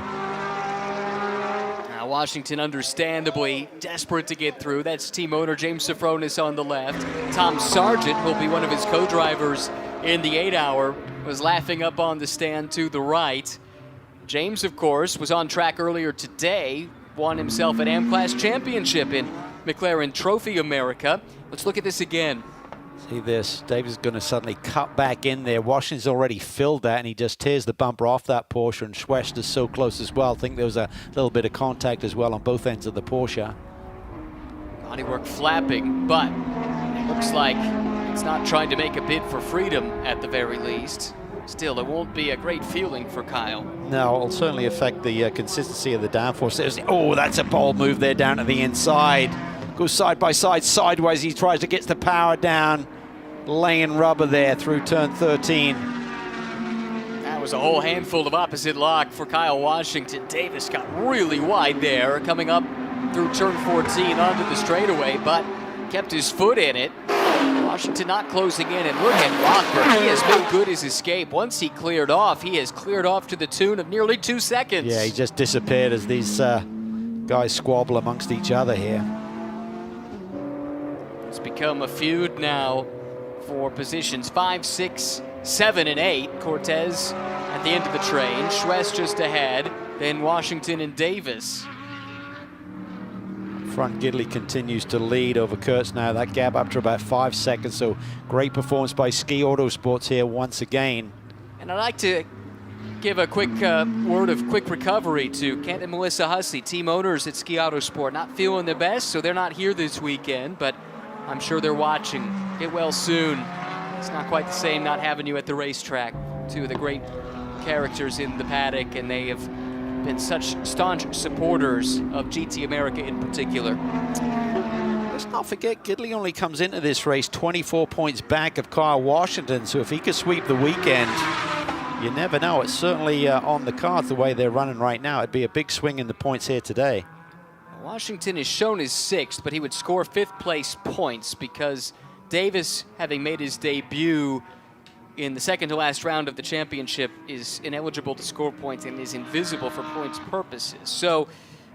Now Washington understandably desperate to get through. That's team owner James Safronis on the left. Tom Sargent will be one of his co-drivers in the 8-hour, was laughing up on the stand to the right. James, of course, was on track earlier today, won himself an AM-Class championship in McLaren Trophy America. Let's look at this again. See this, Davis is going to suddenly cut back in there. Washington's already filled that, and he just tears the bumper off that Porsche, and Schwest is so close as well. I think there was a little bit of contact as well on both ends of the Porsche. Bodywork flapping, but it looks like it's not trying to make a bid for freedom at the very least. Still, it won't be a great feeling for Kyle. No, it'll certainly affect the consistency of the downforce. Oh, that's a bold move there down to the inside. Goes side by side, sideways. He tries to get the power down, laying rubber there through turn 13. That was a whole handful of opposite lock for Kyle Washington. Davis got really wide there, coming up through turn 14 onto the straightaway, but kept his foot in it. Washington not closing in, and look at Rothberg. He has made good his escape. Once he cleared off, he has cleared off to the tune of nearly 2 seconds. Yeah, he just disappeared as these guys squabble amongst each other here. It's become a feud now for positions 5, 6, 7, and 8. Cortez at the end of the train. Schwest just ahead. Then Washington and Davis. Front Gidley continues to lead over Kurtz now. That gap up to about 5 seconds. So great performance by Ski Autosports here once again. And I'd like to give a quick word of quick recovery to Kent and Melissa Hussey, team owners at Ski Autosport. Not feeling the best, so they're not here this weekend, but I'm sure they're watching. Get well soon. It's not quite the same not having you at the racetrack. Two of the great characters in the paddock, and they have been such staunch supporters of GT America in particular. Let's not forget, Gidley only comes into this race 24 points back of Kyle Washington, so if he could sweep the weekend, you never know. It's certainly on the cards the way they're running right now. It'd be a big swing in the points here today. Washington is shown as 6th, but he would score 5th place points because Davis, having made his debut in the second to last round of the championship, is ineligible to score points and is invisible for points purposes. So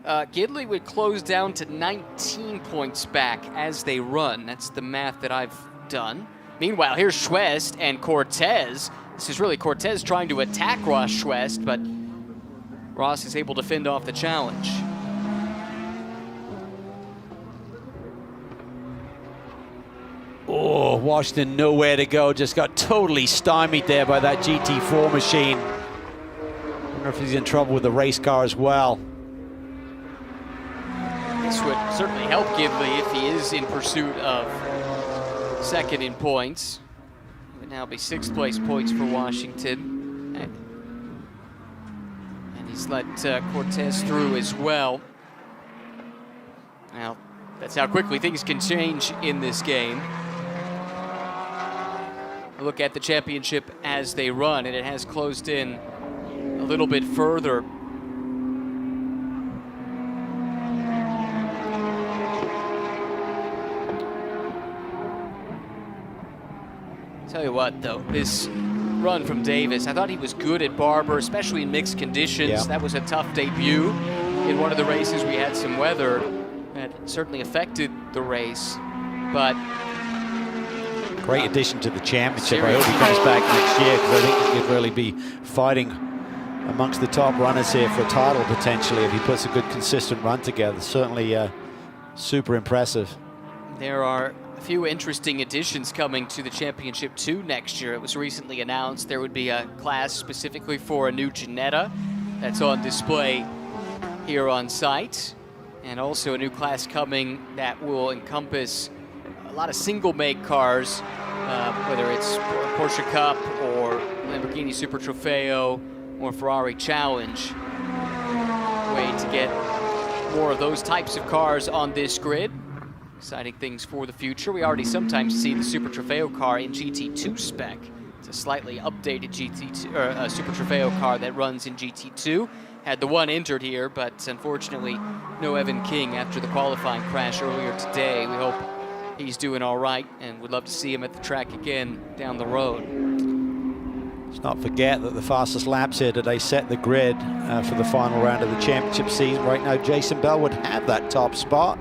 Gidley would close down to 19 points back as they run. That's the math that I've done. Meanwhile, here's Schwest and Cortez. This is really Cortez trying to attack Ross Schwest, but Ross is able to fend off the challenge. Oh, Washington nowhere to go. Just got totally stymied there by that GT4 machine. I wonder if he's in trouble with the race car as well. This would certainly help Gidley if he is in pursuit of second in points. It would now be 6th place points for Washington. Just let Cortez through as well. Now, that's how quickly things can change in this game. Look at the championship as they run, and it has closed in a little bit further. Tell you what, though, this run from Davis, I thought he was good at Barber, especially in mixed conditions. Yeah. That was a tough debut. In one of the races, we had some weather that certainly affected the race, but great addition to the championship. I hope he comes back next year, because I think he could really be fighting amongst the top runners here for a title potentially if he puts a good consistent run together. Certainly super impressive. there are a few interesting additions coming to the Championship 2 next year. It was recently announced there would be a class specifically for a new Ginetta that's on display here on site, and also a new class coming that will encompass a lot of single-make cars, whether it's Porsche Cup or Lamborghini Super Trofeo or Ferrari Challenge. Way to get more of those types of cars on this grid. Exciting things for the future. We already sometimes see the Super Trofeo car in GT2 spec. It's a slightly updated GT2 or Super Trofeo car that runs in GT2. Had the one entered here, but unfortunately no Evan King after the qualifying crash earlier today. We hope he's doing all right, and would love to see him at the track again down the road. Let's not forget that the fastest laps here today set the grid for the final round of the championship season. Right now, Jason Bell would have that top spot.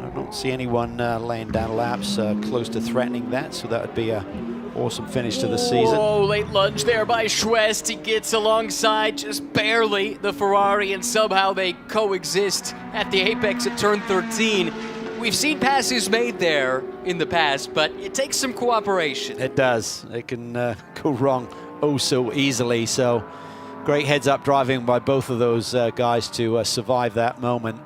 I don't see anyone laying down laps close to threatening that, so that would be an awesome finish to the season. Oh, late lunge there by Schwest. He gets alongside just barely the Ferrari, and somehow they coexist at the apex at turn 13. We've seen passes made there in the past, but it takes some cooperation. It does. It can go wrong oh so easily. So great heads-up driving by both of those guys to survive that moment.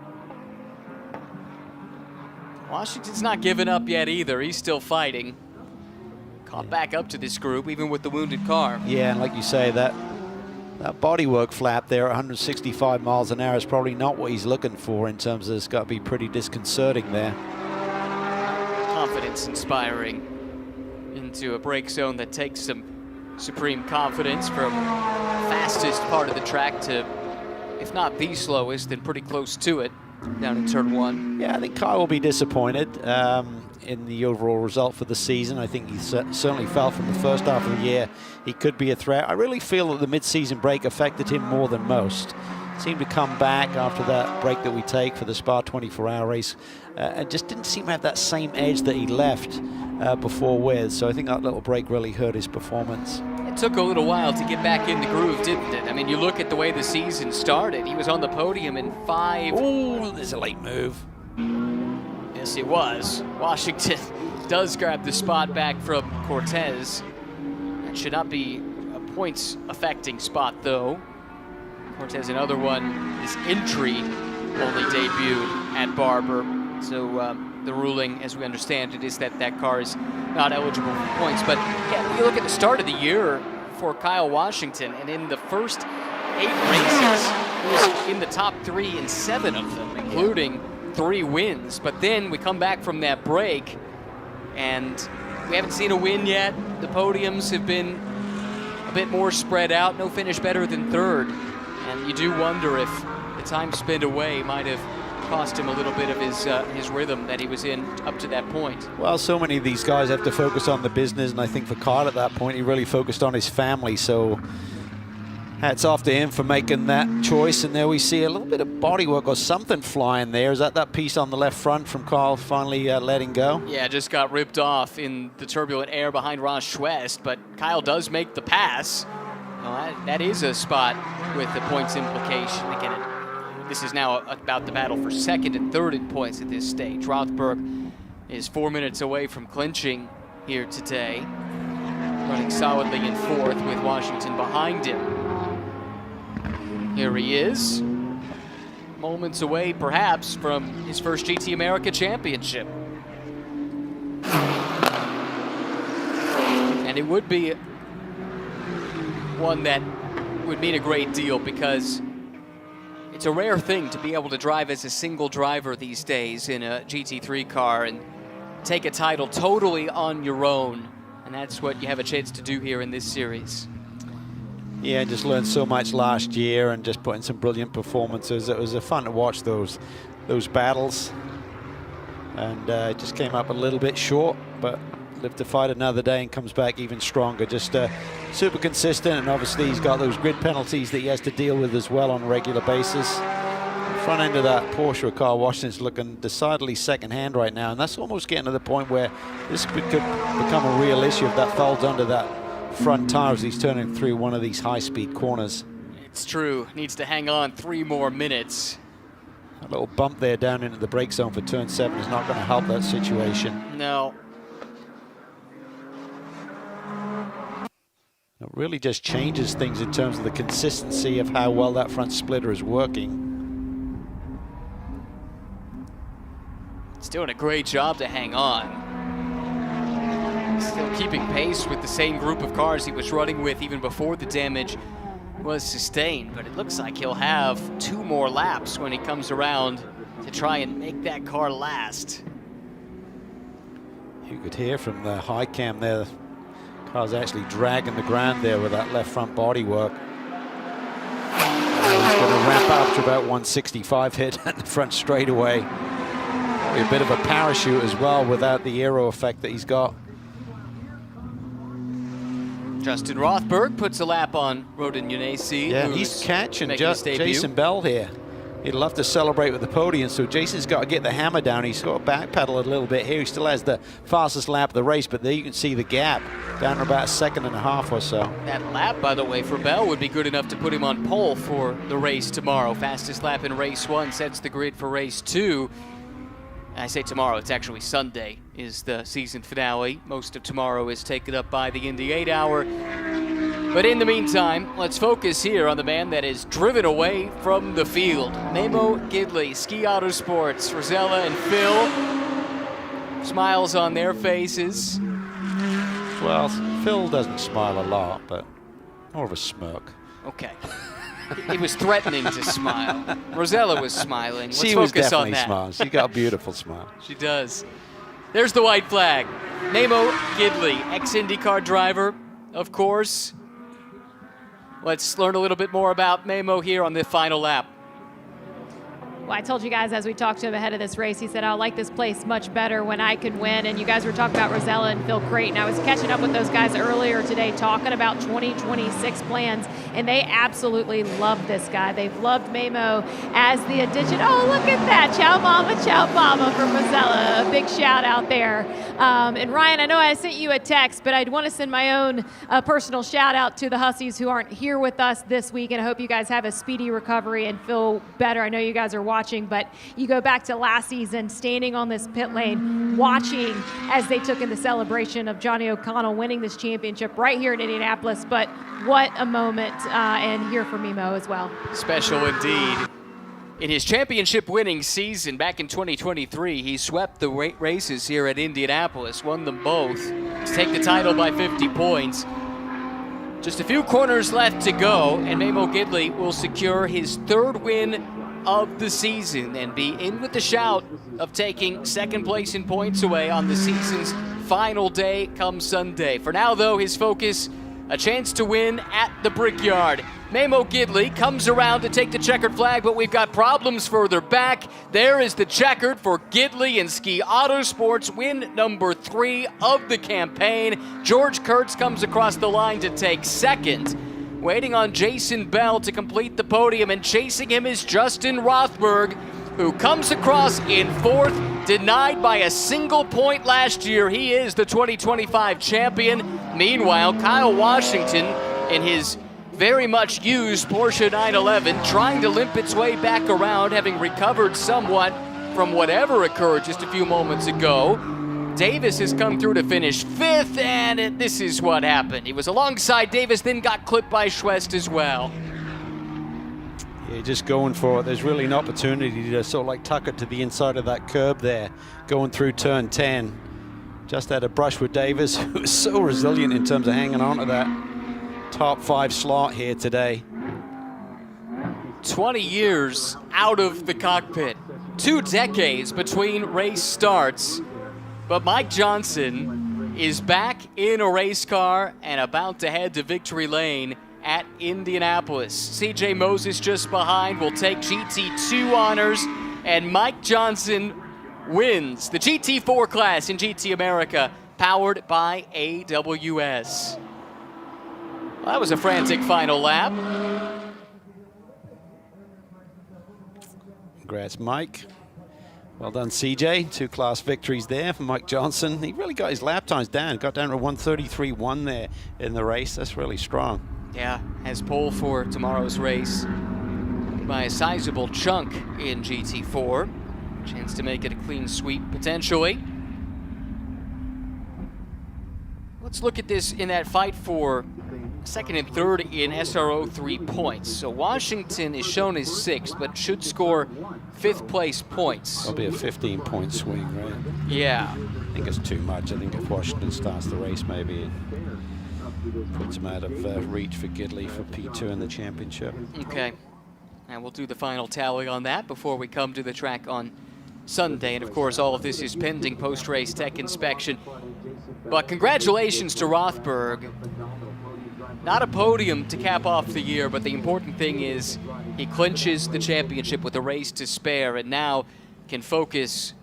Washington's not giving up yet either. He's still fighting. Caught back up to this group, even with the wounded car. Yeah, and like you say, that bodywork flap there at 165 miles an hour is probably not what he's looking for in terms of it's got to be pretty disconcerting there. Confidence inspiring into a brake zone that takes some supreme confidence from fastest part of the track to, if not the slowest, then pretty close to it down in turn 1. Yeah, I think Kyle will be disappointed in the overall result for the season. I think he certainly felt from the first half of the year he could be a threat. I really feel that the mid-season break affected him more than most. Seemed to come back after that break that we take for the Spa 24-hour race and just didn't seem to have that same edge that he left before with. So I think that little break really hurt his performance. It took a little while to get back in the groove, didn't it? I mean, you look at the way the season started. He was on the podium in 5. Oh, there's a late move. Yes, it was. Washington does grab the spot back from Cortez. That should not be a points-affecting spot, though. Cortez, another one, his entry only debuted at Barber. So the ruling, as we understand it, is that that car is not eligible for points. But yeah, you look at the start of the year for Kyle Washington, and in the first 8 races, he was in the top 3 in 7 of them, including 3 wins. But then we come back from that break, and we haven't seen a win yet. The podiums have been a bit more spread out. No finish better than 3rd. And you do wonder if the time spent away might have cost him a little bit of his rhythm that he was in up to that point. Well, so many of these guys have to focus on the business, and I think for Kyle at that point, he really focused on his family. So hats off to him for making that choice. And there we see a little bit of bodywork or something flying there. Is that piece on the left front from Kyle finally letting go? Yeah, just got ripped off in the turbulent air behind Ross Schwest, but Kyle does make the pass. That is a spot with the points implication. Again, this is now about the battle for 2nd and 3rd in points at this stage. Rothberg is 4 minutes away from clinching here today, running solidly in 4th with Washington behind him. Here he is, moments away perhaps from his first GT America championship. And it would be one that would mean a great deal because it's a rare thing to be able to drive as a single driver these days in a GT3 car and take a title totally on your own. And that's what you have a chance to do here in this series. Yeah, just learned so much last year and just put in some brilliant performances. It was fun to watch those battles. And just came up a little bit short, but lived to fight another day and comes back even stronger. Just super consistent, and obviously he's got those grid penalties that he has to deal with as well on a regular basis. The front end of that Porsche car, Washington's looking decidedly second-hand right now, and that's almost getting to the point where this could become a real issue if that folds under that front tire as he's turning through one of these high-speed corners. It's true. Needs to hang on 3 more minutes. A little bump there down into the brake zone for turn 7 is not going to help that situation. No. It really just changes things in terms of the consistency of how well that front splitter is working. It's doing a great job to hang on. Still keeping pace with the same group of cars he was running with even before the damage was sustained, but it looks like he'll have 2 more laps when he comes around to try and make that car last. You could hear from the high cam there, the car's actually dragging the ground there with that left front body work. He's going to ramp up to about 165 hit at the front straightaway. Probably a bit of a parachute as well without the aero effect that he's got. Justin Rothberg puts a lap on Rodin Yunesi. Yeah, he's catching Jason Bell here. He'd love to celebrate with the podium, so Jason's got to get the hammer down. He's got to backpedal a little bit here. He still has the fastest lap of the race, but there you can see the gap down to about 1.5 seconds or so. That lap, by the way, for Bell would be good enough to put him on pole for the race tomorrow. Fastest lap in race 1 sets the grid for race 2. I say tomorrow, it's actually Sunday is the season finale. Most of tomorrow is taken up by the Indy 8 Hour. But in the meantime, let's focus here on the man that is driven away from the field. Memo Gidley, Ski Autosports, Rosella and Phil. Smiles on their faces. Well, Phil doesn't smile a lot, but more of a smirk. Okay. He was threatening to smile. Rosella was smiling. Let's she was focus definitely on that. smiling. She got a beautiful smile. She does. There's the white flag. Memo Gidley, ex-IndyCar driver, of course. Let's learn a little bit more about Memo here on the final lap. Well, I told you guys as we talked to him ahead of this race, he said, I like this place much better when I could win. And you guys were talking about Rosella and Phil Creighton. I was catching up with those guys earlier today talking about 2026 plans, and they absolutely love this guy. They've loved Memo as the addition. Oh, look at that. Ciao mama from Rosella. A big shout out there. And Ryan, I know I sent you a text, but I'd want to send my own personal shout out to the Hussies who aren't here with us this week. And I hope you guys have a speedy recovery and feel better. I know you guys are watching, but you go back to last season, standing on this pit lane, watching as they took in the celebration of Johnny O'Connell winning this championship right here in Indianapolis. But what a moment, and here for Memo as well. Special indeed. In his championship winning season back in 2023, he swept the races here at Indianapolis, won them both to take the title by 50 points. Just a few corners left to go, and Memo Gidley will secure his 3rd win of the season and be in with the shout of taking 2nd place in points away on the season's final day come Sunday. For now, though, his focus, a chance to win at the Brickyard. Memo Gidley comes around to take the checkered flag, but we've got problems further back. There is the checkered for Gidley and Ski Autosports, win number 3 of the campaign. George Kurtz comes across the line to take 2nd. Waiting on Jason Bell to complete the podium, and chasing him is Justin Rothberg, who comes across in 4th, denied by a single point last year. He is the 2025 champion. Meanwhile, Kyle Washington in his very much used Porsche 911 trying to limp its way back around, having recovered somewhat from whatever occurred just a few moments ago. Davis has come through to finish 5th, and this is what happened. He was alongside Davis, then got clipped by Schwest as well. Yeah, just going for it. There's really an opportunity to sort of like tuck it to the inside of that curb there, going through turn 10. Just had a brush with Davis, who was so resilient in terms of hanging on to that top 5 slot here today. 20 years out of the cockpit. 2 decades between race starts. But Mike Johnson is back in a race car and about to head to victory lane at Indianapolis. CJ Moses just behind will take GT2 honors, and Mike Johnson wins the GT4 class in GT America, powered by AWS. Well, that was a frantic final lap. Congrats, Mike. Well done, CJ. 2 class victories there for Mike Johnson. He really got his lap times down. Got down to 1:33.1 there in the race. That's really strong. Yeah, has pole for tomorrow's race by a sizable chunk in GT4. Chance to make it a clean sweep, potentially. Let's look at this in that fight for second and third in SRO 3 points. So Washington is shown as 6th, but should score 5th place points. That'll be a 15-point swing, right? Yeah. I think it's too much. I think if Washington starts the race, maybe it puts him out of reach for Gidley for P2 in the championship. Okay. And we'll do the final tally on that before we come to the track on Sunday. And of course, all of this is pending post-race tech inspection. But congratulations to Rothberg. Not a podium to cap off the year, but the important thing is he clinches the championship with a race to spare and now can focus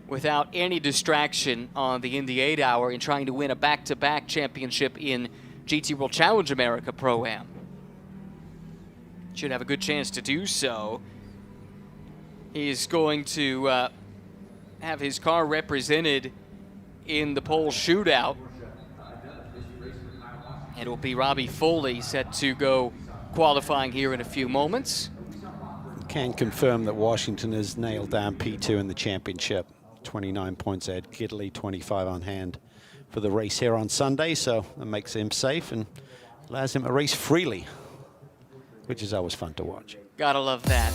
without any distraction on the Indy 8 Hour in trying to win a back-to-back championship in GT World Challenge America Pro-Am. Should have a good chance to do so. He's going to have his car represented in the pole shootout. It'll be Robbie Foley set to go qualifying here in a few moments. Can confirm that Washington has nailed down P2 in the championship. 29 points ahead, Gidley 25 on hand for the race here on Sunday, so that makes him safe and allows him to race freely, which is always fun to watch. Gotta love that.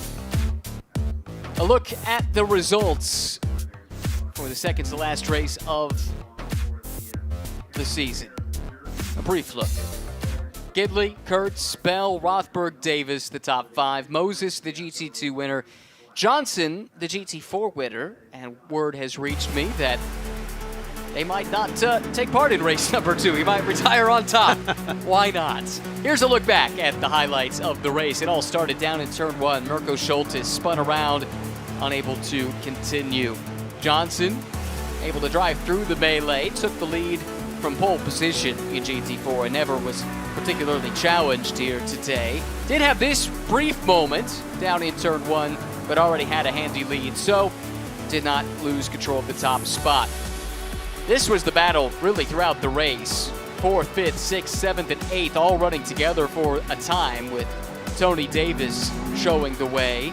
A look at the results for the second to last race of the season. A brief look. Gidley, Kurtz, Bell, Rothberg, Davis, the top 5. Moses, the GT2 winner. Johnson, the GT4 winner. And word has reached me that they might not take part in race number 2. He might retire on top. Why not? Here's a look back at the highlights of the race. It all started down in turn 1. Mirko Schultes spun around, unable to continue. Johnson, able to drive through the melee, took the lead from pole position in GT4 and never was particularly challenged here today. Did have this brief moment down in turn 1, but already had a handy lead, so did not lose control of the top spot. This was the battle really throughout the race. 4th, 5th, 6th, 7th, and 8th all running together for a time, with Tony Davis showing the way.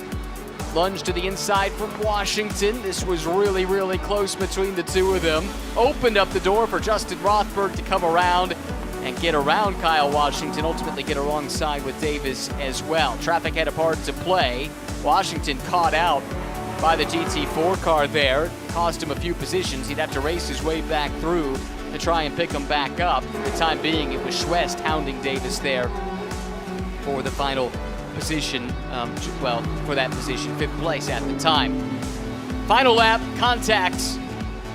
Lunge to the inside from Washington. This was really, really close between the two of them. Opened up the door for Justin Rothberg to come around and get around Kyle Washington, ultimately get alongside with Davis as well. Traffic had a part to play. Washington caught out by the GT4 car there. Cost him a few positions. He'd have to race his way back through to try and pick him back up. For the time being, it was Schwest hounding Davis there for the final position, for that position, 5th place at the time. Final lap, contact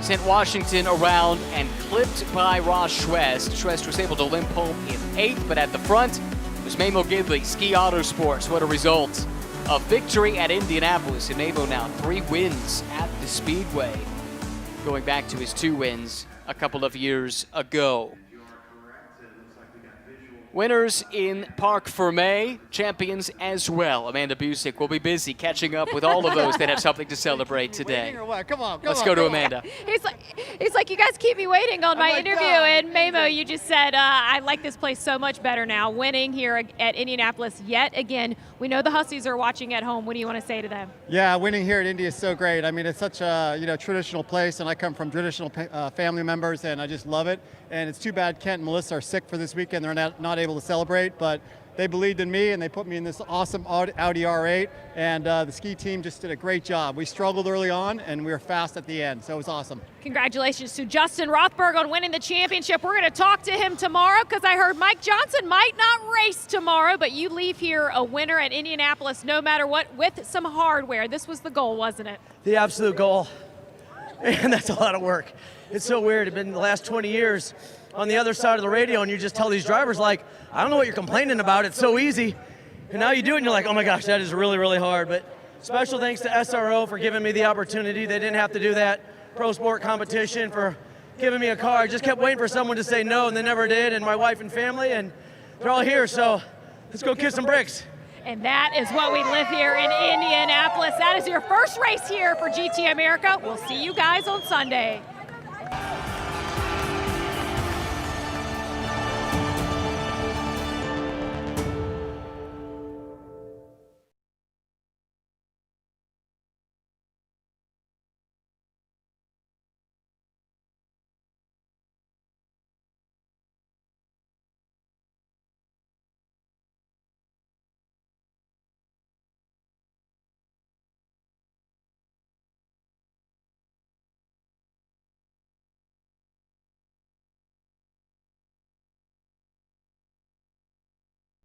sent Washington around and clipped by Ross Schwest. Schwest was able to limp home in 8th, but at the front was Mamo Gidley, Ski Autosports. What a result. A victory at Indianapolis, and Mamo now 3 wins at the Speedway, going back to his 2 wins a couple of years ago. Winners in Parc Fermé, champions as well. Amanda Busick will be busy catching up with all of those that have something to celebrate today. Come on, Let's go to Amanda. He's like, you guys keep me waiting on my interview. And Mamo, you just said, I like this place so much better now. Winning here at Indianapolis yet again. We know the Huskies are watching at home. What do you want to say to them? Yeah, winning here at Indy is so great. I mean, it's such a traditional place, and I come from traditional family members, and I just love it. And it's too bad Kent and Melissa are sick for this weekend. They're not able to celebrate, but they believed in me and they put me in this awesome Audi R8, and the ski team just did a great job. We struggled early on and we were fast at the end, so it was awesome. Congratulations to Justin Rothberg on winning the championship. We're going to talk to him tomorrow because I heard Mike Johnson might not race tomorrow, but you leave here a winner at Indianapolis no matter what with some hardware. This was the goal, wasn't it? The absolute goal, and that's a lot of work. It's so weird. It's been the last 20 years on the other side of the radio, and you just tell these drivers, like, I don't know what you're complaining about. It's so easy. And now you do it, and you're like, oh my gosh, that is really, really hard. But special thanks to SRO for giving me the opportunity. They didn't have to do that. Pro Sport Competition for giving me a car. I just kept waiting for someone to say no, and they never did. And my wife and family, and they're all here. So let's go kiss some bricks. And that is what we live here in Indianapolis. That is your first race here for GT America. We'll see you guys on Sunday.